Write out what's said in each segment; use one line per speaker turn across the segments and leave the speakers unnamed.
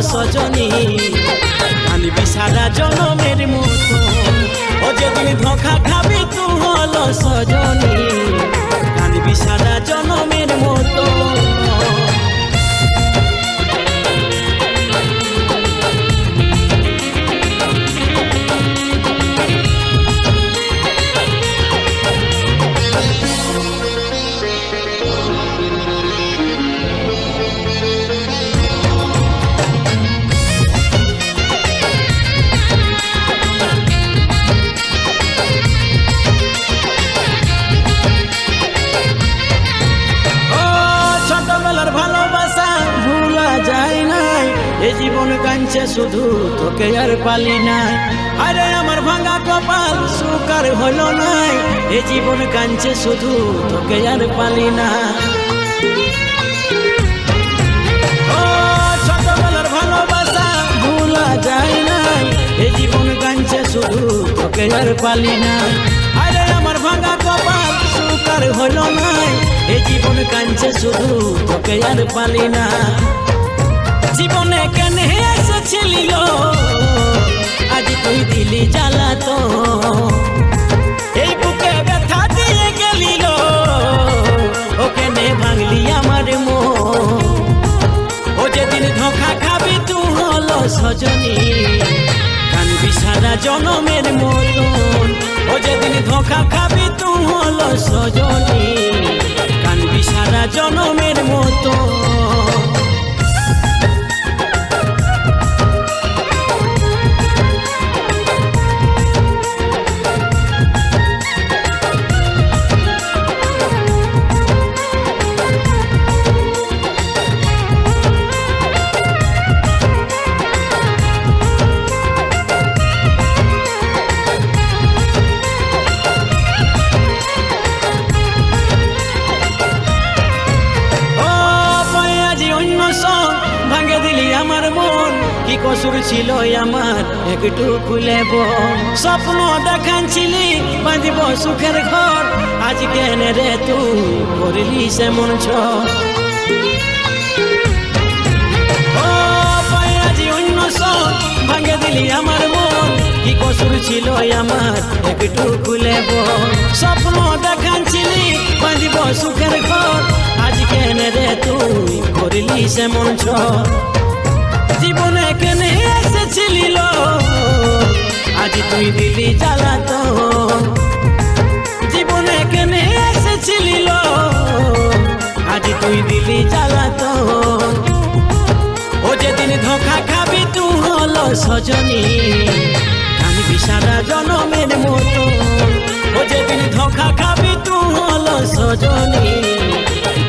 সজনী কানবি সারা জনমের মতো ও যেদিন ধোঁকা খাবি তু হলো সজনী কানবি সারা জনমের মতো জীবন কাঁদছে শুধু তোকে আর পালি নাই আরে আমার ভাঙা কপাল সুকার হলো নাই এ জীবন কাঁদছে শুধু তোকে আর পালি না ও ছোটবেলার ভালোবাসা ভুলা যায় নাই এ জীবন কাঁদছে শুধু তোকে আর পালি না আরে আমার ভাঙা কপাল সুকার হলো নাই এ জীবন কাঁদছে শুধু তোকে আর পালি না জীবনে কেন এসেছিলি আজ তুই দিলি জ্বালা তো এই বুকে ব্যথা দিয়ে গেলিল ও কেনে ভাঙলি আমার মন ও যেদিন ধোঁকা খাবি তু হলো সজনী কানবি সারা জনমের মতন ও যেদিন ধোঁকা খাবি তু হলো সজনী কানবি সারা জনমের মতন ভাঙে দিলি আমার মন কি কসুর ছিল আমার একটু খুলে বল স্বপ্ন দেখাচ্ছিলি বাঁধব সুখের ঘর আজ কেন রে তুই করলি সেমন আজি অন্য সব ভাঙে দিলি আমার মন কি কসুর ছিল আমার একটু খুলে বল স্বপ্ন দেখাচ্ছিলি বাঁধব সুখের ঘর আজ কেন রে তুই করলি সেমন জীবনে কেনে এসেছিলি আজ তুই দিলি জ্বালা তো জীবনে কেনে এসেছিলি আজ তুই দিলি জ্বালা তো ও যেদিন ধোঁকা খাবি তু হলো সজনী কানবি সারা জনমের মতো ও যেদিন ধোঁকা খাবি তু হলো সজনী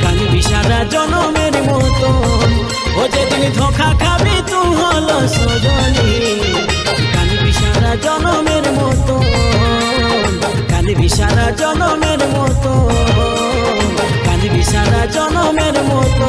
কানবি সারা জনমের মতো ও যেদিন ধোঁকা খাবি তু হলো সজনী কানবি সারা জনমের মতো কানবি সারা জনমের মতো কানবি সারা জনমের মতো